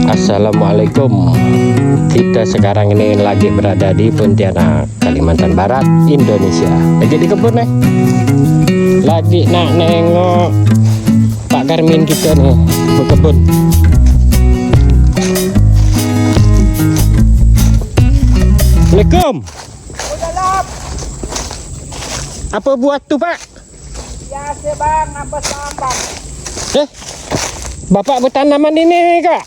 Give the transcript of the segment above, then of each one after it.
Assalamualaikum. Kita sekarang ini lagi berada di Pontianak, Kalimantan Barat, Indonesia. Lagi di kebun nih. Lagi nak nengok Pak Karmin kita nih berkebun. Assalamualaikum. Apa buat tuh Pak? Biasa bang, nambah sambang. Bapak bertanaman ini Kak?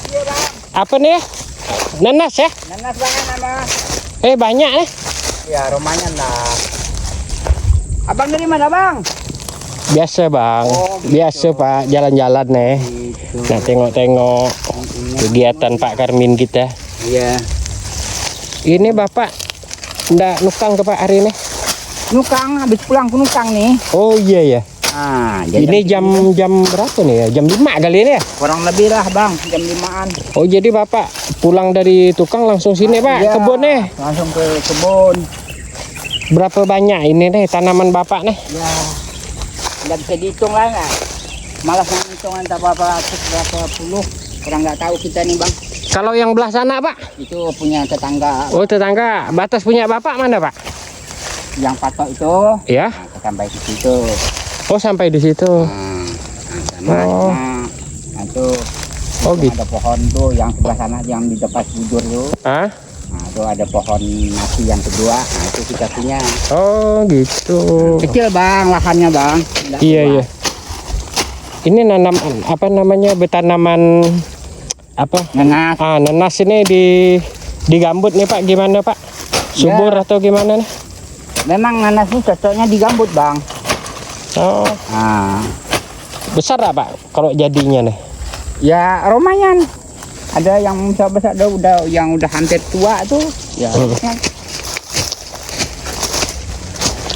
Iya bang. Apa nih? Nanas ya? Nanas banget nama. Banyak nih. Ya rumahnya lah. Abang dari mana bang? Biasa bang, Oh, gitu. biasa Pak, jalan-jalan nih. Gitu. Nah tengok-tengok kegiatan Pak Karmin kita. Iya. Ini Bapak ndak nukang ke Pak hari ini? Nukang, habis pulang ke Nukang nih. Oh iya ya. Ah, Ini jam berapa nih ya? Jam 5 kali ini ya? kurang lebih lah bang, jam 5-an. Oh jadi Bapak pulang dari tukang langsung sini Pak, Iya, kebun nih. langsung ke kebun. Berapa banyak ini nih tanaman Bapak nih? Ya, nggak bisa dihitung lah nggak. Malas ngitung antara berapa puluh. Orang nggak tahu kita nih bang. Kalau yang belah sana Pak? Itu punya tetangga. Oh tetangga, batas punya Bapak mana Pak? Yang patok itu. Ya. Nah, kita sampai di situ. Oh sampai di situ. Nah, Oh. nah itu Oh, itu gitu. ada pohon tuh yang sebelah sana yang di depan bujur tuh. Hah? Nah itu ada pohon nasi yang kedua. Nah itu kita punya. Oh gitu. Kecil bang, lahannya bang. Nggak Iya luas. iya. Ini nanam apa namanya bertanaman apa? Nanas. Nanas ini di gambut nih Pak, gimana Pak? Subur Ya. atau gimana nih? Memang nanas ini cocoknya di gambut bang. Oh, Nah, besar nggak Pak kalau jadinya nih? ya lumayan. Ada yang besar udah yang udah hampir tua tuh. Ya.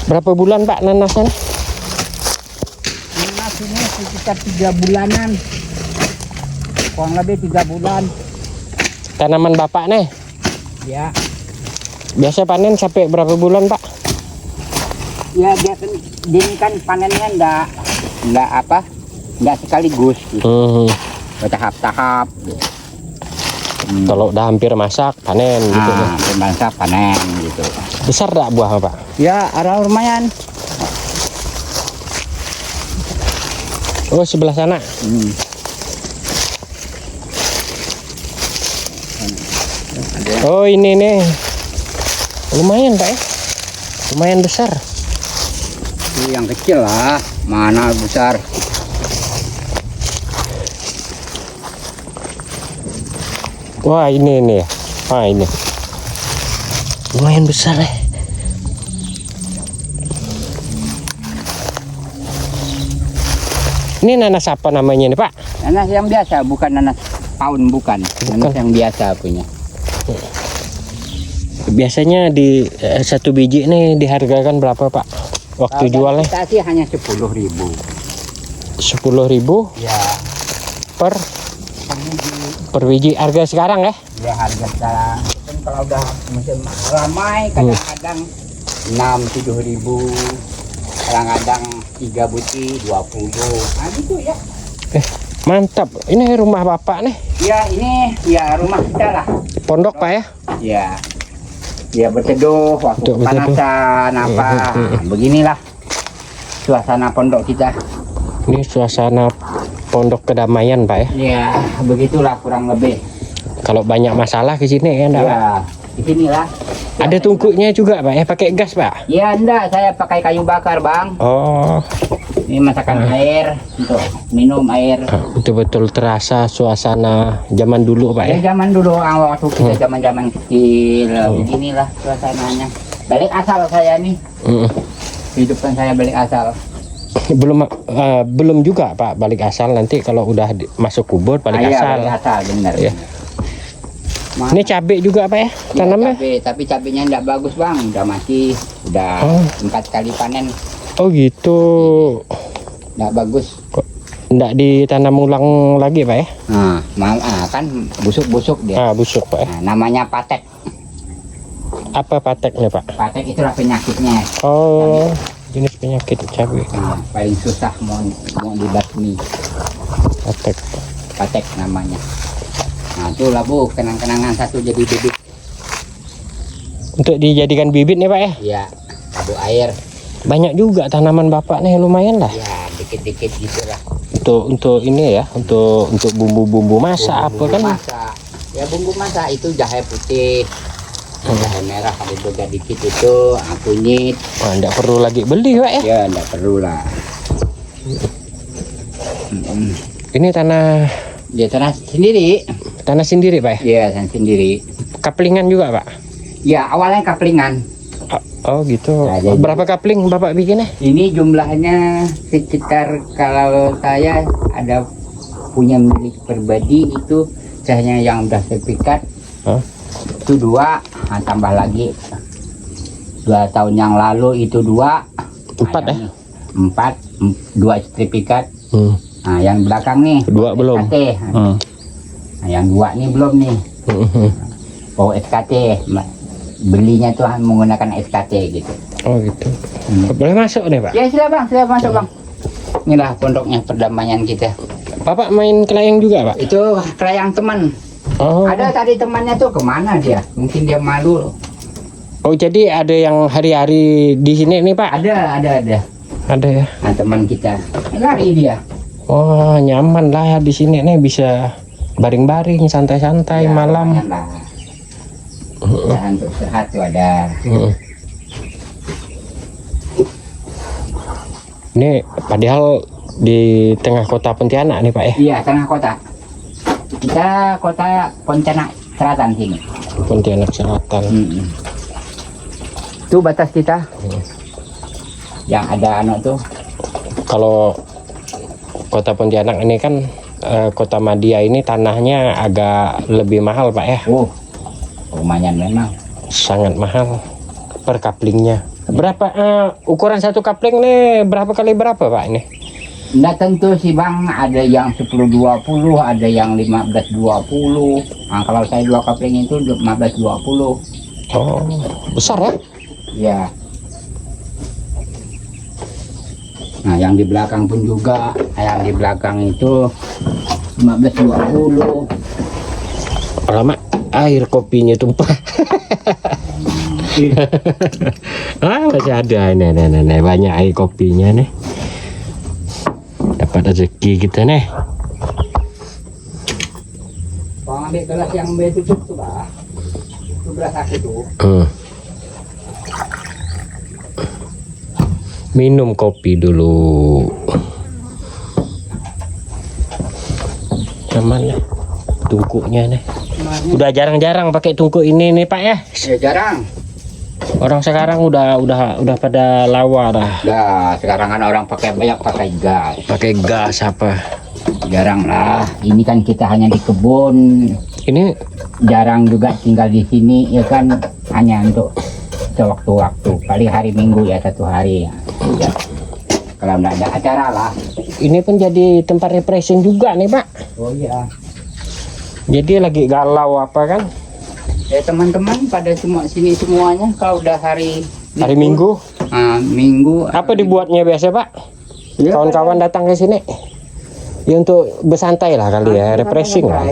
Berapa bulan Pak nanasnya nih? Nanas ini sekitar 3 bulanan. Kurang lebih 3 bulan. Tanaman Bapak nih. Ya. Biasa panen sampai berapa bulan Pak? Ya dia kan ini kan panennya enggak sekaligus gitu. Bertahap-tahap. Kalau udah hampir masak panen gitu. Nah, pembangsa panen gitu. Besar nggak buah Pak? Ya, ada lumayan. Oh sebelah sana. Oh ini nih. Lumayan Pak ya. Lumayan besar. Itu yang kecil lah, mana besar. Wah ini nih. Wah ini. Lumayan besar ya. Ini nanas apa namanya nih Pak? Nanas yang biasa, bukan nanas paun, bukan. Nanas yang biasa punya. Biasanya di satu biji ini dihargakan berapa Pak? Waktu Kalau jualnya? kita sih hanya 10.000. 10.000 Ya, per per biji. biji. Harga sekarang ya? Ya harga sekarang. Kan kalau udah musim ramai kadang-kadang 6-7.000. Kadang-kadang 3 buti 20. Nah gitu ya. Mantap. Ini rumah Bapak nih. Ya ini ya rumah kita lah. Pondok Pak ya? Ya. Ya berteduh waktu Untuk berteduh. kepanasan apa. Nah, beginilah suasana pondok kita. Ini suasana pondok kedamaian Pak ya? Ya begitulah kurang lebih. Kalau banyak masalah ke sini ya enggak Pak? Ya di sinilah. Ada tungkunya juga Pak ya? Pakai gas Pak? Ya enggak, saya pakai kayu bakar bang. Oh, Ini masakan air untuk minum air. betul-betul terasa suasana zaman dulu Pak ya? Ya zaman dulu waktu kita zaman-zaman kecil. Beginilah suasananya. Balik asal saya nih. Kehidupan saya balik asal. Belum juga Pak balik asal, nanti kalau udah masuk kubur balik Iya, asal. balik asal benar. Ya. Ini cabai juga Pak ya tanamnya? Tapi cabenya enggak bagus bang. Udah mati. Udah 4 kali panen. Oh gitu. Enggak bagus. Kok enggak ditanam ulang lagi Pak ya? Nah, kan busuk-busuk dia. Busuk Pak ya. Nah, namanya patek. Apa pateknya Pak? Patek itulah penyakitnya. Oh, jenis penyakit cabai. Nah, paling susah mau dibasmi. Patek. Patek namanya. Nah itulah Bu, kenang-kenangan satu jadi bibit. Untuk dijadikan bibit nih Pak ya. Ya, aduh air. Banyak juga tanaman Bapak nih, lumayan lah. Ya, dikit-dikit gitu lah. Untuk ini ya, untuk bumbu-bumbu masak apa kan. Masak. Ya bumbu masak itu jahe putih, jahe merah ada juga dikit itu, kunyit. Wah, enggak perlu lagi beli Pak ya. Ya, enggak perlu lah. Ini tanah Dia tanah sendiri. Pak ya. Ya, tanah sendiri. Kaplingan juga Pak. Ya, awalnya kaplingan. Oh gitu. Nah, jadi- Berapa kapling Bapak bikinnya? Ini jumlahnya sekitar kalau saya ada punya milik pribadi itu hanya yang udah sertifikat Hah? itu 2, tambah lagi 2 tahun yang lalu itu 2, 4 ya? 4, 2 sertifikat. Hmm. Nah yang belakang nih 2 belum. SKT. Nah yang 2 nih belum nih. Oh SKT belinya tuh menggunakan SKT gitu. Oh gitu. Boleh masuk nih Pak? Ya silakan masuk Bang. Inilah pondoknya perdamaian kita. Bapak main kelayang juga Pak? Itu kelayang teman. Oh. Ada tadi temannya tuh kemana dia? Mungkin dia malu. Oh jadi ada yang hari-hari di sini nih Pak? Ada. Ada ya. Nah teman kita lari dia. Wah nyaman lah di sini nih, bisa baring-baring santai-santai Ya, malam. lumayan lah. Ya, untuk sehat tuh ada. Ini padahal di tengah kota Pontianak nih Pak ya. Iya tengah kota. Kita kota Pontianak Selatan sini. Pontianak Selatan. Itu batas kita. Yang ada anak tuh. Kalau kota Pontianak ini kan kota Madia ini tanahnya agak lebih mahal Pak ya. Oh, lumayan memang. Sangat mahal per kaplingnya. Berapa ukuran satu kapling nih berapa kali berapa Pak ini? Nggak tentu sih Bang, ada yang 10-20, ada yang 15-20. Nah, kalau saya 2 kapling itu 15-20. Oh, besar ya? Ya. Nah, yang di belakang pun juga, yang di belakang itu 15-20. Lama air kopinya tumpah. Masih ada nih, banyak air kopinya nih. Dapat rezeki kita nih. Kalau ambil gelas yang tutup tuh Pak, itu gelas aku tuh. Minum kopi dulu. Aman nih tungkunya nih. Udah jarang-jarang pakai tungku ini nih Pak ya. Ya jarang. Orang sekarang udah pada lawa dah. Nah, sekarang kan orang banyak pakai gas. Pakai gas apa? Jarang lah. Ini kan kita hanya di kebun. Ini Jarang juga tinggal di sini ya kan, hanya untuk sewaktu-waktu. Paling hari Minggu ya 1 hari. Ya. Kalau nggak ada acara lah. ini pun jadi tempat refreshing juga nih Pak. Oh iya. Jadi lagi galau apa kan? Ya teman-teman pada semua sini semuanya kalau udah hari Minggu. Minggu. Apa dibuatnya biasa Pak? Ya, Kawan-kawan datang ke sini. Ya untuk bersantai lah kali ya, refreshing lah.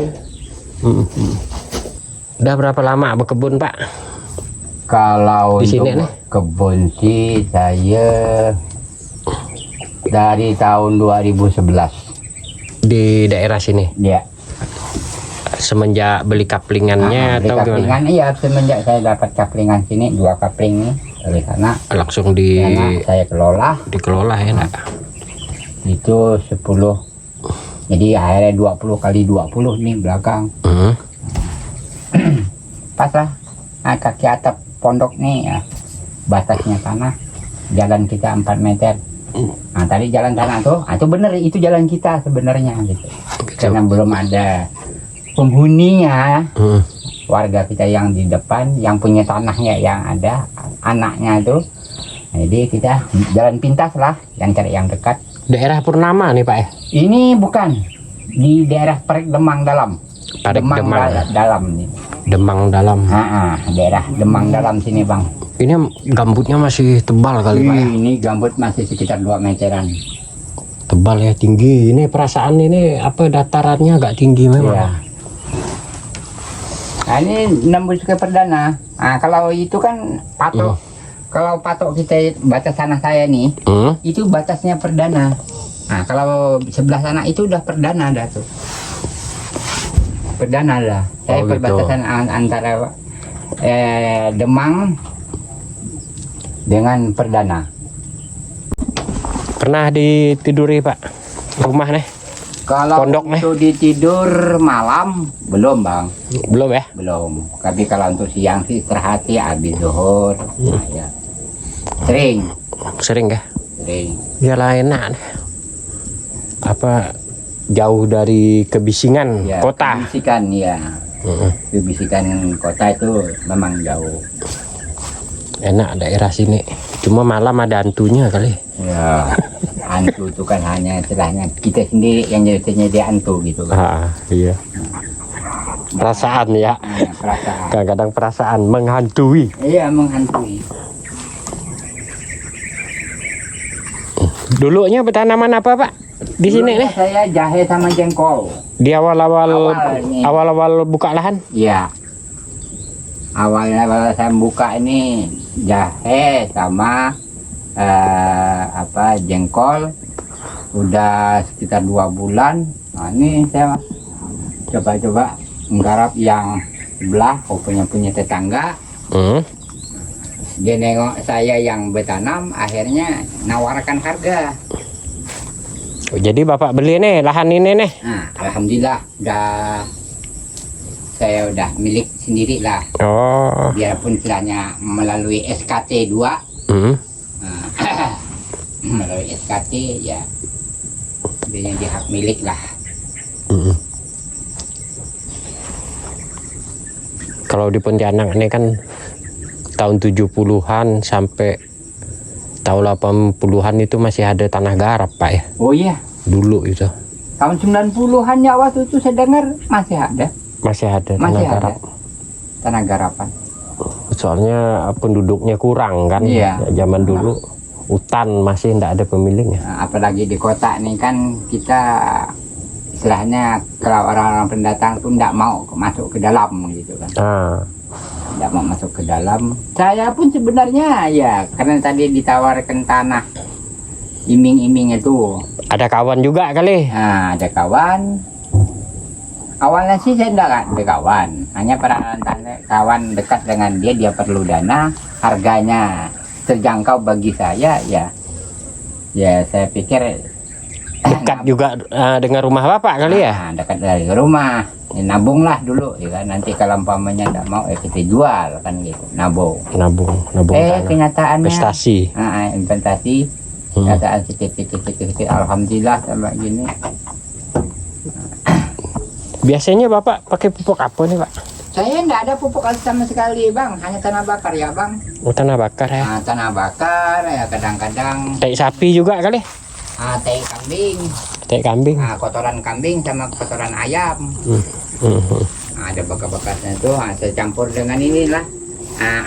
Udah berapa lama berkebun Pak? Kalau Di sini untuk nih? kebun sih saya dari tahun 2011. Di daerah sini. Ya. Semenjak beli kaplingannya Beli atau gimana? kaplingan, iya semenjak saya dapat kaplingan sini 2 kapling nih dari sana. Langsung Karena saya kelola dikelola ya nak? itu 10. Jadi akhirnya 20 kali 20 nih belakang. Pas lah. Nah, kaki atap pondok nih ya. Batasnya tanah. Jalan kita 4 meter. Nah tadi jalan tanah tuh, itu bener itu jalan kita sebenarnya gitu. Karena belum ada penghuninya. Warga kita yang di depan, yang punya tanahnya yang ada anaknya tuh. Nah, jadi kita jalan pintas lah, yang cari yang dekat. Daerah Purnama nih Pak ya? Ini bukan di daerah Parik Demang Dalam. Parik Demang. Dalam nih. Demang Dalam. Daerah Demang Dalam sini Bang. Ini gambutnya masih tebal kali Pak ya? Ini gambut masih sekitar 2 meteran. Tebal ya, tinggi. Ini perasaan ini apa datarannya agak tinggi memang. Iya. Nah, ini nembus ke perdana. Nah, kalau itu kan patok. Kalau patok kita batas tanah saya nih, itu batasnya perdana. Nah, kalau sebelah sana itu udah perdana dah tuh. Perdana lah. Saya Oh, gitu. perbatasan antara Demang dengan perdana. Pernah ditiduri Pak rumah nih? Kalau Pondok, untuk ditidur malam belum bang, Belum ya? belum. Tapi kalau untuk siang sih istirahat sih habis zuhur. Nah, ya. Sering, Sering ya? sering. Ya lah enak nih. Apa jauh dari kebisingan Ya, kota? Bisikan ya, bisikan kota itu memang jauh. Enak daerah sini. Cuma malam ada hantunya kali. Ya, hantu itu kan hanya istilahnya kita sendiri yang jadi hantu gitu kan. Iya. Perasaan ya. Nah, perasaan. Kadang-kadang perasaan menghantui. Iya menghantui. Dulunya bertanaman apa Pak? Di sini Dulunya nih. saya jahe sama jengkol. Di Awalnya. awal-awal buka lahan. Iya. Awalnya saya buka ini jahe sama jengkol. Udah sekitar 2 bulan. Nah, ini saya coba-coba menggarap yang sebelah, punya tetangga. Dia nengok saya yang bertanam, akhirnya nawarkan harga. Oh, jadi Bapak beli nih lahan ini nih. Nah, alhamdulillah saya udah milik sendiri lah. Oh. Biarpun istilahnya melalui SKT 2. Melalui SKT ya dia hak milik lah. Kalau di Pontianak ini kan tahun 70-an sampai tahun 80-an itu masih ada tanah garap Pak ya. Oh iya, Dulu itu. tahun 90-an ya waktu itu saya dengar masih ada. Masih ada tanah Masih garap. ada tanah garapan. Soalnya penduduknya kurang kan. Iya. Ya, zaman dulu hutan masih tidak ada pemiliknya. Nah, apalagi di kota nih kan kita istilahnya kalau orang-orang pendatang tuh tidak mau masuk ke dalam gitu kan. Tidak mau masuk ke dalam. Saya pun sebenarnya ya karena tadi ditawarkan tanah iming-iming itu. Ada kawan juga kali. Nah, ada kawan. Awalnya sih saya tidak ada kawan. Hanya kawan dekat dengan dia perlu dana, harganya terjangkau bagi saya ya. Ya saya pikir Dekat juga dengan rumah Bapak kali ya. Nah, dekat dari rumah. Ya, nabunglah dulu ya kan. Nanti kalau umpamanya tidak mau ya kita jual kan gitu. Nabung tanah. Kenyataannya Investasi. Investasi. Kenyataan sedikit alhamdulillah sama gini. Biasanya Bapak pakai pupuk apa nih Pak? Saya tidak ada pupuk sama sekali bang, hanya tanah bakar ya bang. Oh, tanah bakar ya. Nah, tanah bakar ya kadang-kadang. Tai sapi juga kali. Tai kambing. Tai kambing. Kotoran kambing sama kotoran ayam. Ada bekas-bekasnya itu, saya campur dengan inilah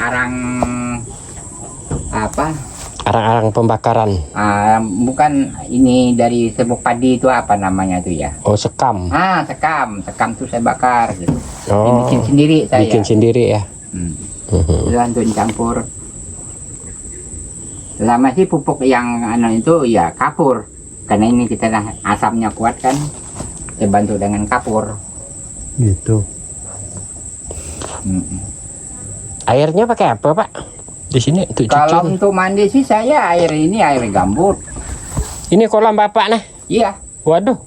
arang Arang-arang pembakaran. Bukan ini dari serbuk padi itu apa namanya tuh ya? Oh, sekam. Sekam tuh saya bakar gitu. Oh, Bikin sendiri saya. bikin sendiri ya. Itu untuk dicampur. Lama sih pupuk yang itu ya kapur. Karena ini kita asapnya kuat kan. Saya bantu dengan kapur. Gitu. Airnya pakai apa Pak? Di sini untuk Kalau cuci. untuk mandi sih saya air gambut. Ini kolam Bapak nah. Iya, Waduh.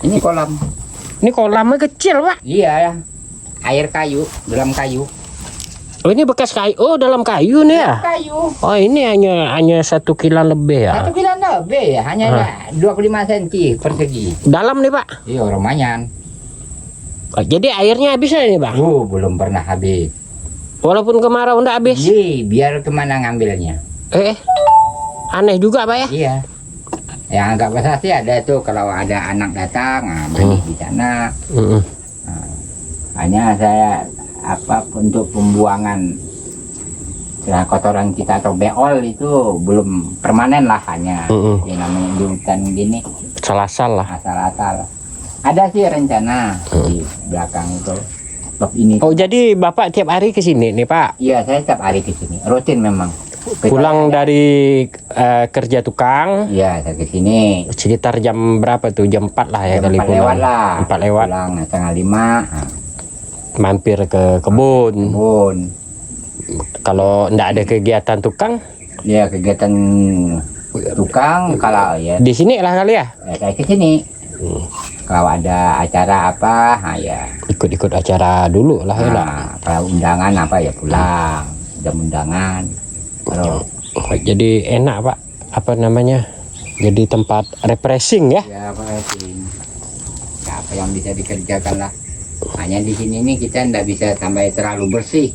ini kolam. Ini kolamnya kecil Pak. Iya ya. Air kayu, dalam kayu. Oh, ini bekas kayu. Oh, dalam kayu nih ya. Kayu. Oh, ini hanya 1 kilo lebih ya. 1 kilo lebih ya, hanya 25 cm persegi. Dalam nih Pak. Iya, lumayan. Oh, jadi airnya habis nih Bang. Belum pernah habis. Walaupun kemarau enggak habis. Iya, biar kemana ngambilnya. Aneh juga Pak ya. Iya. Yang agak besar sih ada tuh kalau ada anak datang, mandi di sana. Hanya saya untuk pembuangan kotoran kita atau beol itu belum permanen lah, hanya yang namanya di hutan gini. Asal-asal lah. Asal-asal. Ada sih rencana di belakang itu. stop ini. Oh, jadi Bapak tiap hari ke sini nih, Pak? Iya, saya tiap hari ke sini. Rutin memang. Pulang dari kerja tukang, Iya, saya ke sini. sekitar jam berapa tuh? Jam 4 lah ya Jam kali 4 pulang. lewat lah. 4 lewat. Pulang setengah 5. Nah, Mampir ke kebun. kebun. Kalau ndak ada kegiatan tukang, Ya, kegiatan tukang kalau ya di sini lah kali ya? saya ke sini. Kalau ada acara apa, nah ya. Ikut-ikut acara dulu lah ya. Nak. Nah, kalau undangan apa ya pulang. Jam undangan. Kalau Jadi enak, Pak. Apa namanya? Jadi tempat refreshing ya? ya apa sih? Ya, apa yang bisa dikerjakan lah. Hanya di sini nih kita ndak bisa sampai terlalu bersih.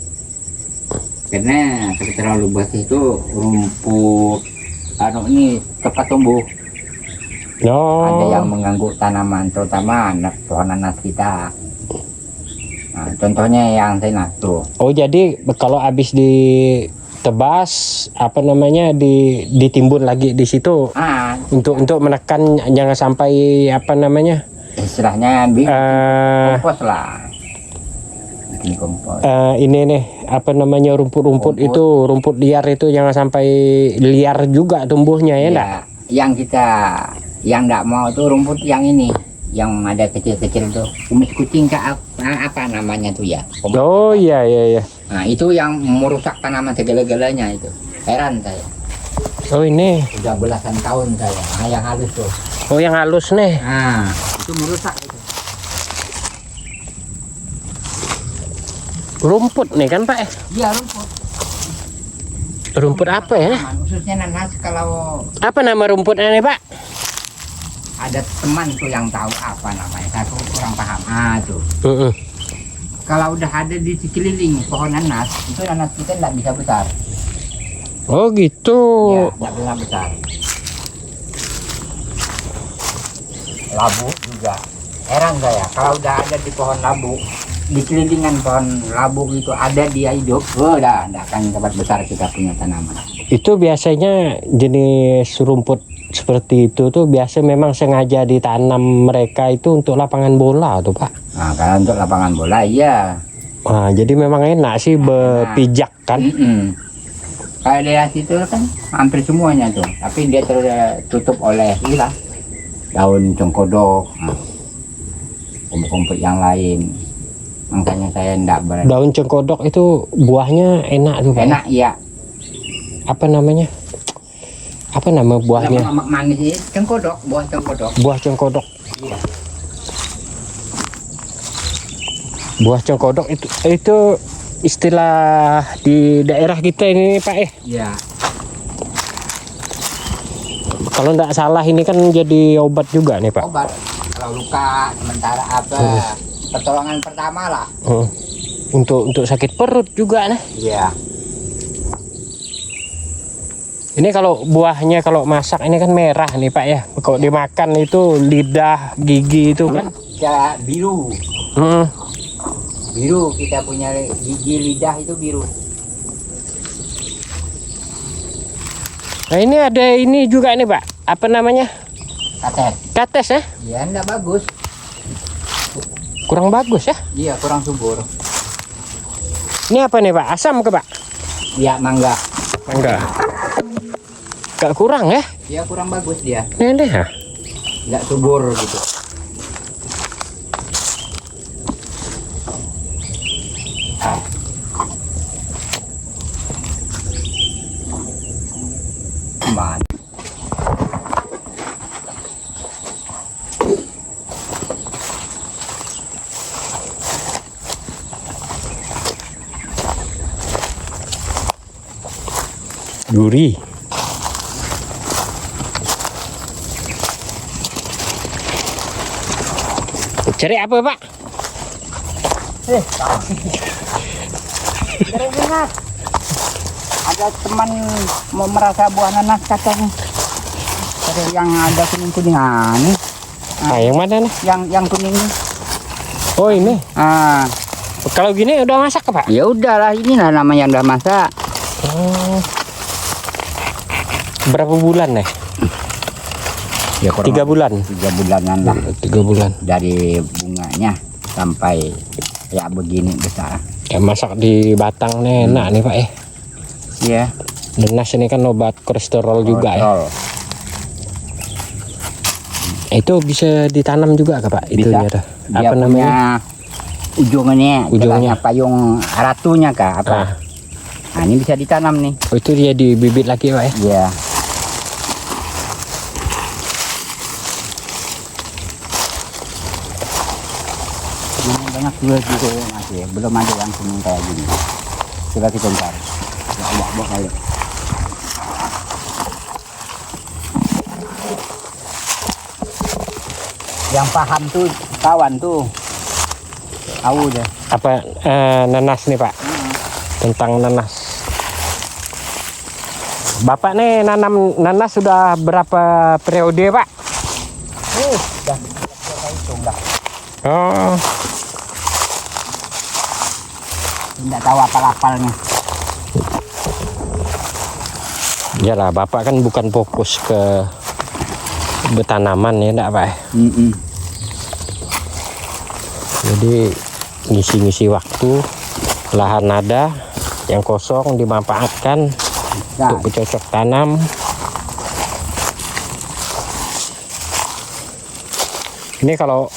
Karena kalau terlalu bersih itu rumput ini cepat tumbuh. Ada yang Oh, mengganggu tanaman, terutama pohon nanas kita. Nah, contohnya yang saya tuh. oh jadi kalau habis ditebas, apa namanya, ditimbun lagi di situ untuk menekan jangan sampai apa namanya, Istilahnya kompos lah. Bikin kompos. ini nih apa namanya, rumput-rumput Rumput. itu, rumput liar itu jangan sampai liar juga tumbuhnya ya, enggak? Ya, yang nggak mau tuh rumput yang ini, yang ada kecil-kecil tuh, kumis kucing apa namanya tuh ya. Oh iya iya iya. Nah itu yang merusak tanaman segala-galanya itu. Heran saya. Oh ini, Udah belasan tahun saya. Nah yang halus tuh. oh yang halus nih. Nah itu merusak itu. Rumput nih kan, Pak? Iya rumput. Rumput apa ya? Tanaman, khususnya nanas kalau Apa nama rumputnya nih, Pak? ada teman tuh yang tahu apa namanya. Saya kurang paham. Tuh. Heeh. Kalau udah ada di sekeliling pohon nanas, itu nanas kita nggak bisa besar. Oh gitu. Ya, nggak bisa besar. Labu juga. Heran saya, kalau udah ada di pohon labu, di kelilingan pohon labu itu ada dia hidup, udah nggak akan dapat besar kita punya tanaman. Itu biasanya jenis rumput seperti itu tuh biasa memang sengaja ditanam mereka itu untuk lapangan bola tuh, Pak. Nah, kalau untuk lapangan bola, iya. Nah, jadi memang enak sih berpijak kan. Kayak daerah situ kan hampir semuanya tuh, tapi dia tertutup oleh inilah daun cengkodok, rumput-rumput yang lain. Makanya saya enggak berani. Daun cengkodok itu buahnya enak tuh, Pak. Enak ya. Apa namanya? Apa nama buahnya? Lemak manis ini cengkodok, buah cengkodok. Buah cengkodok. Iya. Buah cengkodok itu istilah di daerah kita ini, Pak. Iya. Kalau nggak salah ini kan jadi obat juga nih, Pak. Obat kalau luka sementara apa pertolongan pertama lah. Untuk sakit perut juga nih. Iya. Ini kalau buahnya kalau masak ini kan merah nih, Pak ya. Kalau dimakan itu lidah, gigi itu kan. Ya biru. Hmm. Biru kita punya gigi lidah itu biru. Nah ini ada ini juga nih, Pak. Apa namanya? Katet. Kates ya? Ya enggak bagus. Kurang bagus ya? Iya kurang subur. Ini apa nih, Pak? Asam ke, Pak? Iya mangga. Enggak. Gak kurang ya? Iya kurang bagus dia. Ini deh ya. Enggak subur gitu. Man. Duri. Cari apa, Pak? Nanas. Ada teman mau merasa buah nanas katanya. Ada yang ada kuning-kuningan. Nah, yang mana nih? Yang kuning ini. Oh, ini. Kalau gini udah masak, Pak? Ya udahlah inilah namanya udah masak. Oh. Berapa bulan nih? Ya 3 bulan. 3 bulanan lah 3 bulan. dari bunganya sampai Ya begini besar. Ya, masak di batang nih enak nih Pak ya. Iya. Nanas ini kan obat kolesterol juga ya. Kolesterol. Itu bisa ditanam juga Kak Pak? Bisa. Itunya tuh. Dia Apa namanya? Ujungnya, Ujungnya. payung ratunya Kak, apa? Ah, Nah, ini bisa ditanam nih. oh, itu dia dibibit lagi Pak ya? Iya. Ini banyak juga gitu masih, belum ada yang kuning kayak gini. Coba kita cari. Ya, buat kali. Yang paham tuh kawan tuh tahu deh. Apa nanas nih Pak? Tentang nanas. Bapak nih nanam nanas sudah berapa periode Pak? Udah kita hitung dah. Oh, Tidak tahu apal-apalnya. iyalah Bapak kan bukan fokus ke bertanaman ya enggak Pak? Jadi ngisi-ngisi waktu, lahan ada yang kosong dimanfaatkan Nah, untuk bercocok tanam. Ini kalau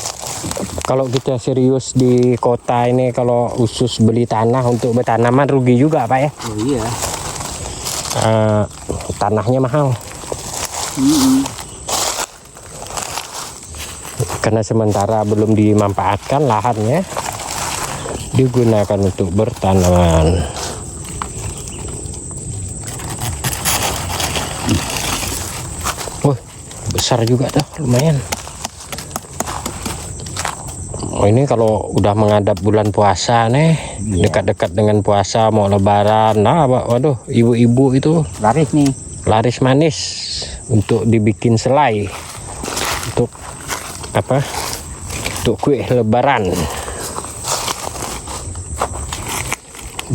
kita serius di kota ini, kalau khusus beli tanah untuk bertanaman rugi juga Pak ya. oh iya. Tanahnya mahal. Karena sementara belum dimanfaatkan lahannya, digunakan untuk bertanaman. Wah, besar juga tuh, lumayan. Oh, ini kalau udah menghadap bulan puasa nih, dekat-dekat dengan puasa mau lebaran, nah waduh, ibu-ibu itu Laris nih. laris manis untuk dibikin selai, untuk apa? Untuk kue lebaran.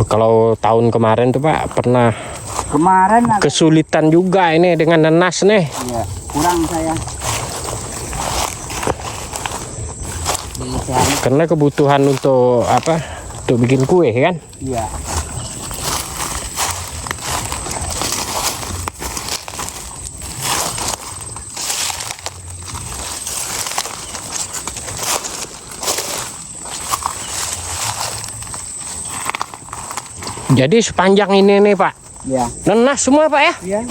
Kalau tahun kemarin tuh Pak pernah Kemarin agak kesulitan juga ini dengan nanas nih. ya, kurang saya. Iya. Karena kebutuhan untuk apa? Untuk bikin kue kan. Iya. Jadi sepanjang ini nih Pak, Iya. nanas semua Pak ya. Iya.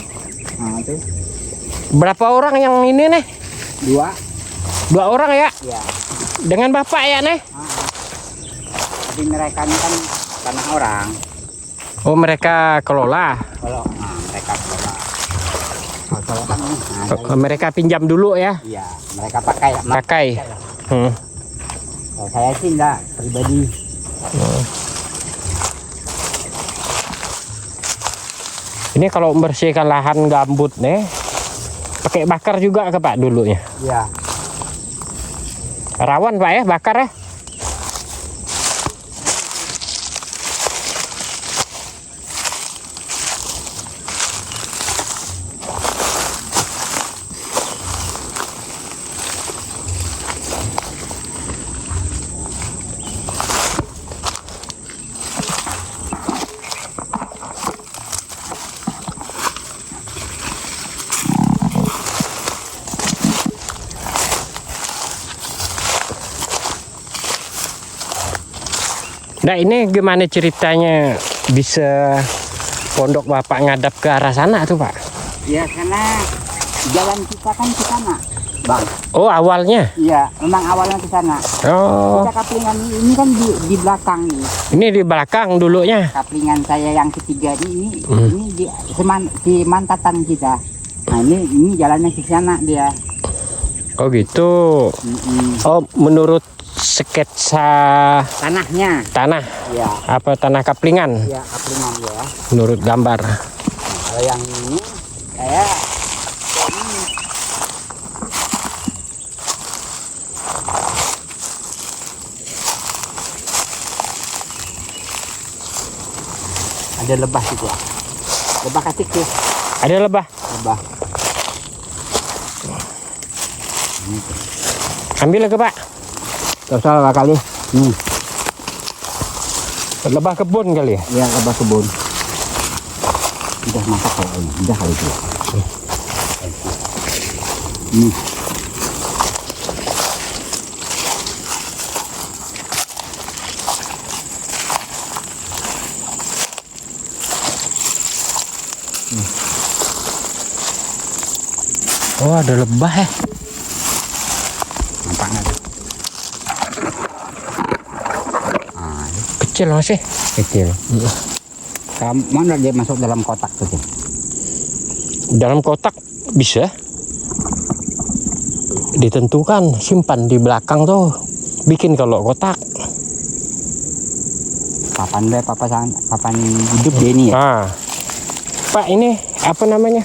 Nah, itu Berapa orang yang ini nih? 2. 2 orang ya? Iya. Dengan Bapak ya nih? Tapi mereka ini kan tanah orang. Oh, mereka kelola. Kalau mereka kelola. Kalau kan Mereka pinjam dulu ya? iya, mereka pakai. Pakai. Kalau saya sih enggak pribadi. Ini kalau membersihkan lahan gambut nih, pakai bakar juga ke Pak dulunya. Iya. Rawan Pak ya, bakar ya? Nah ini gimana ceritanya bisa pondok Bapak ngadap ke arah sana tuh Pak? Ya karena jalan kita kan ke sana, Bang. Oh awalnya? Iya, memang awalnya ke sana. Oh Kita kaplingan ini kan di belakang nih. ini di belakang dulunya? Kaplingan saya yang ketiga ini di mantatan kita. Nah ini jalannya ke sana dia. Oh gitu. Oh menurut sketsa Tanahnya. tanah? Ya, Apa tanah kaplingan? ya kaplingan ya. Menurut gambar? Nah, kalau yang ini saya ada lebah juga. Lebah kecil. Ada lebah? Lebah. Ambil ke Pak. Gak salah kali. Nih. Lebah kebun kali ya? Ya lebah kebun. Udah masak kayaknya, udah kali itu. Ini. Oh, ada lebah ya? Nampak nggak tuh? Ah, Kecil masih. kecil. Mana dia masuk dalam kotak tuh? Tim? Dalam kotak bisa ditentukan, simpan di belakang tuh. Bikin kalau kotak. Papan hidup dia ini ya. Nah, Pak, ini apa namanya?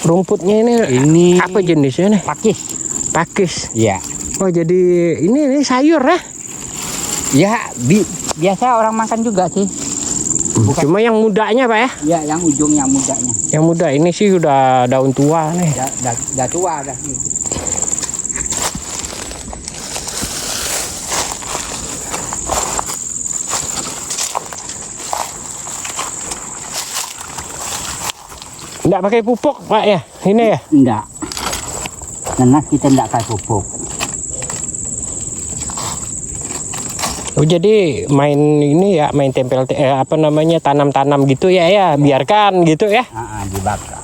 Rumputnya ini Ini apa jenisnya nih? pakis. Pakis. Ya. Oh, jadi ini sayur ya? Ya, biasa orang makan juga sih. Bukan. Cuma yang mudanya Pak ya? Ya, yang ujung yang mudanya. Yang muda ini sih udah daun tua nih. Dah tua dah. Nggak pakai pupuk Pak ya? Ini ya? Enggak. Nanas kita enggak kasih pupuk. Oh, jadi main ini ya, main tempel apa namanya, tanam-tanam gitu ya, biarkan gitu ya. Dibakar.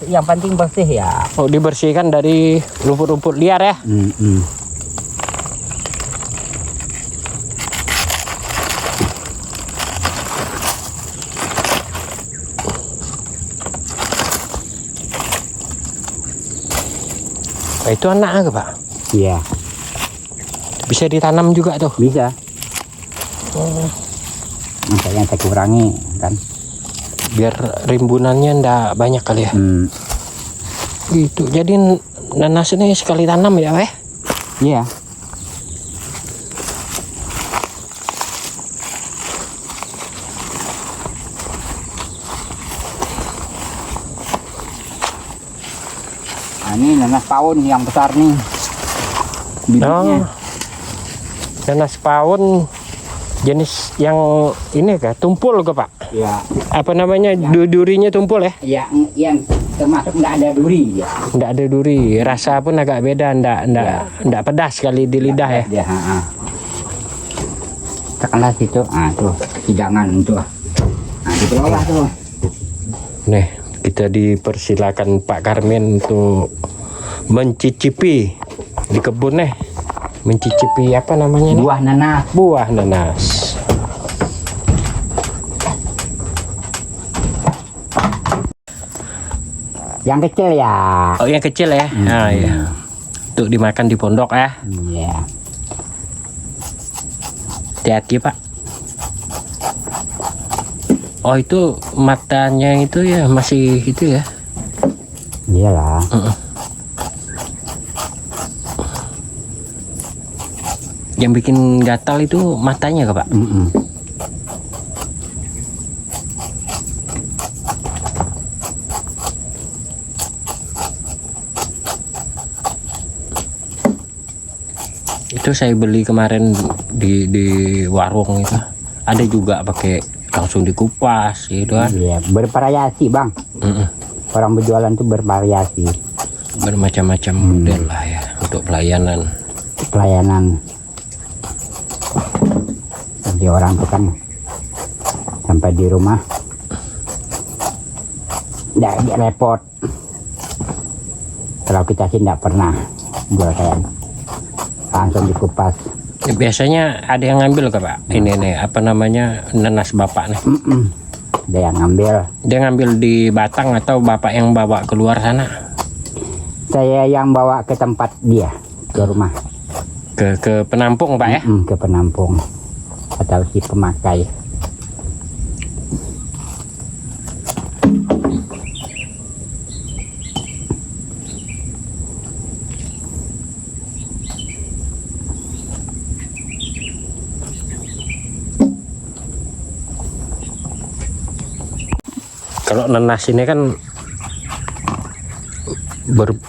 Yang penting bersih ya. Oh, dibersihkan dari rumput-rumput liar ya. Nah, itu anak apa Pak? Iya, Bisa ditanam juga tuh. bisa. Oh, Makanya saya kurangi kan. biar rimbunannya ndak banyak kali ya. Gitu. Jadi nanas ini sekali tanam ya Pak ya? Iya. Nah, ini nanas pawon yang besar nih. Bibitnya. Oh, nanas pawon jenis yang ini kah? Tumpul ke Pak? Ya, Apa namanya, durinya tumpul ya? yang termasuk enggak ada duri ya. Nggak ada duri, rasa pun agak beda, nggak pedas kali di lidah ya. Ya, tekanlah situ. Tuh, hidangan tuh. Di bawah tuh. Nih, kita dipersilakan Pak Karmin untuk mencicipi di kebun nih. Mencicipi apa namanya nih? Buah nanas. Buah nanas. Yang kecil ya. Oh, yang kecil ya? Nah, ya. Untuk dimakan di pondok ya. Iya. Hati-hati Pak. Oh, itu matanya itu ya masih itu ya. Iyalah. Yang bikin gatal itu matanya ke Pak? Itu saya beli kemarin di warung itu. Ada juga pakai langsung dikupas gitu kan. Iya, bervariasi bang. Orang berjualan tuh bervariasi. Bermacam-macam model lah ya untuk pelayanan. Jadi orang tuh kan sampai di rumah nggak repot. Kalau kita sih nggak pernah jual kayak langsung dikupas. Ya, biasanya ada yang ngambil ke Pak? Ini nih apa namanya, nanas Bapak nih. Ada yang ngambil. Dia ngambil di batang atau Bapak yang bawa keluar sana? Saya yang bawa ke tempat dia, ke rumah. Ke penampung Pak ya? Ke penampung atau si pemakai. Kalau nanas ini kan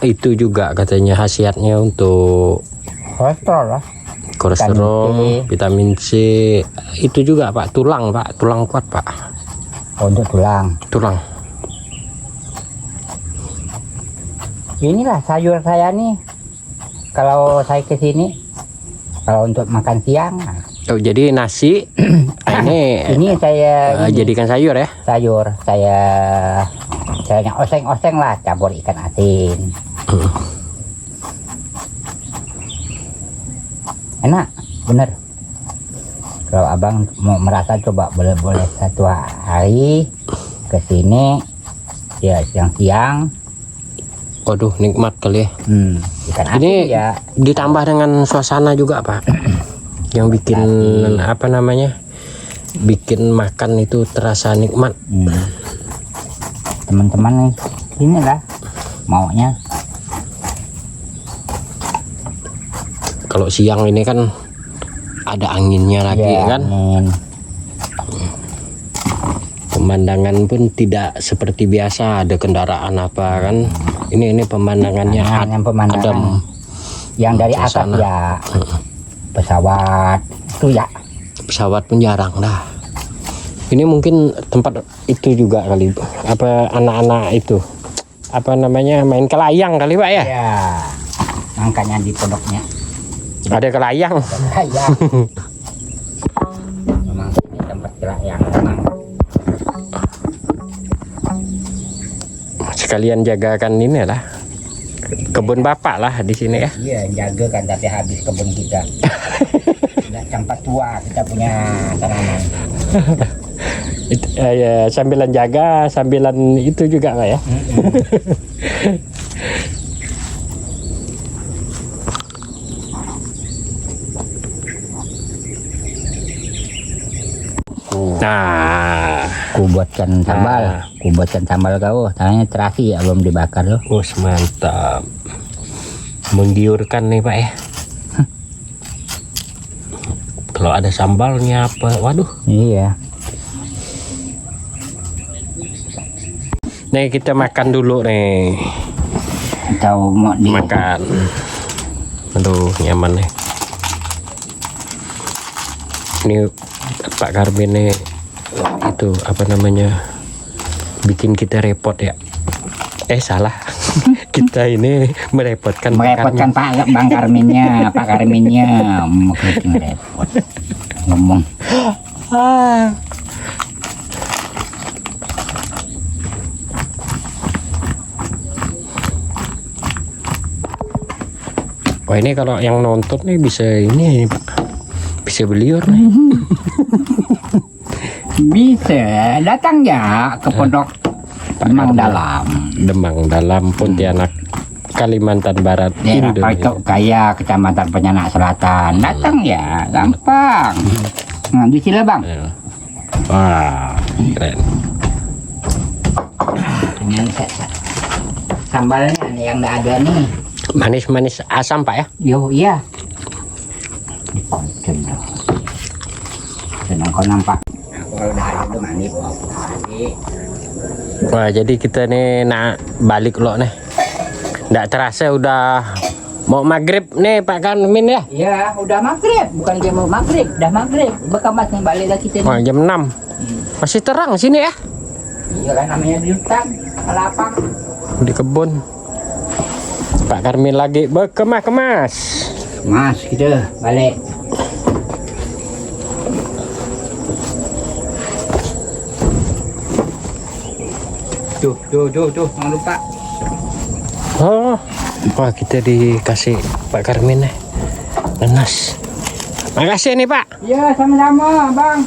itu juga katanya khasiatnya untuk Kolesterol lah. Kolesterol, vitamin C, itu juga Pak, tulang kuat Pak. Oh, untuk tulang. Inilah sayur saya nih. Kalau saya ke sini, kalau untuk makan siang, Oh, jadi nasi ini saya jadikan sayur ya? sayur saya oseng-oseng lah, campur ikan asin. Enak, bener. Kalau abang mau merasa, coba boleh satu hari ke sini ya, siang-siang. Waduh, nikmat kali ya. Ikan asin Ini ya. ditambah dengan suasana juga Pak, yang bikin apa namanya, bikin makan itu terasa nikmat. Teman-teman ini lah maunya. Kalau siang ini kan ada anginnya lagi Ya, kan, pemandangan pun tidak seperti biasa, ada kendaraan apa kan. Ini pemandangannya pemandangan adem. yang dari atas Suasana. ya, pesawat itu ya. Pesawat pun jarang dah. Ini mungkin tempat itu juga kali, apa anak-anak itu apa namanya, main kelayang kali Pak ya? Ya, makanya di pondoknya Ada kelayang. kelayang. Memang ini tempat kelayang memang. Sekalian jagakan ini lah, kebun Bapak lah di sini ya. Iya, jaga kan, tapi habis kebun kita. Nggak sampai tua kita punya tanaman. Ya, sambilan jaga, sambilan itu juga Pak ya. Nah, Ku buatkan sambal kau. Tanya terasi ya, belum dibakar loh. mantap, menggiurkan nih Pak ya. Kalau ada sambalnya apa, waduh. Iya. Nih kita makan dulu nih. Atau mau di Makan. Aduh, nyaman nih. Ini Pak Karmin nih, itu apa namanya, bikin kita repot ya. Salah. Kita ini merepotkan Pak Bang Karminnya, Pak Karminnya makin repot ngomong. Wah, ini kalau yang nonton nih bisa ini Pak, bisa beliur nih. Bisa datang ya ke pondok Demang Dalam. Demang Dalam, Pontianak, Kalimantan Barat, Daerah Indonesia. Kaya, Kecamatan Penyenak Selatan. Datang ya, gampang. Nah, di sini Bang. Wah, keren. Ini sambalnya nih yang nggak ada nih. Manis-manis asam Pak ya. Yo, iya. Senang kau nampak. Kalau udah ada tuh manis. Wah, jadi kita nih balik loh nih. Nggak terasa udah mau maghrib nih Pak Karmin ya. Iya, udah maghrib. Bukan jam maghrib, udah maghrib. Bekamas nih balik lagi kita nih. Wah, jam 6. Masih terang sini ya. Iya kan, namanya di hutan, lapang. Di kebun. Pak Karmin lagi berkemas-kemas. Mas, kita balik. Tuh, jangan lupa. Oh, wah kita dikasih Pak Karmin nih nanas. Makasih nih Pak. Iya, sama-sama, Bang.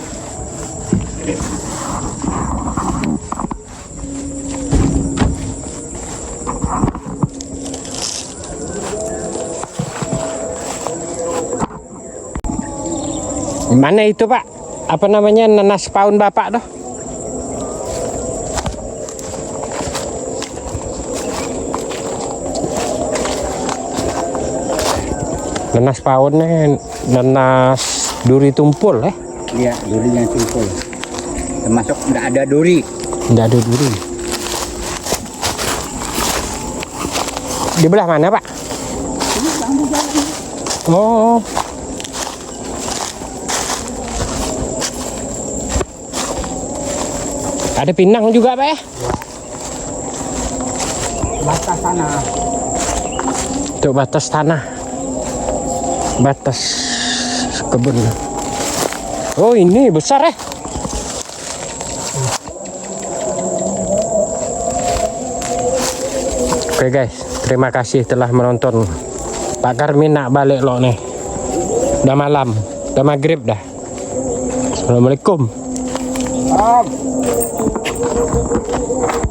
Mana itu Pak? Apa namanya, nanas paun Bapak tuh? Nanas paunnya, nanas duri tumpul ya? Iya, durinya tumpul. Termasuk nggak ada duri. Nggak ada duri. Di belah mana Pak? Oh, Ada pinang juga, Pak ya? Batas sana. Untuk batas tanah. Batas kebun. Oh, ini besar ya. Oke guys, terima kasih telah menonton. Pak Karmin nak balik lo nih. Udah malam, udah maghrib dah. Assalamualaikum.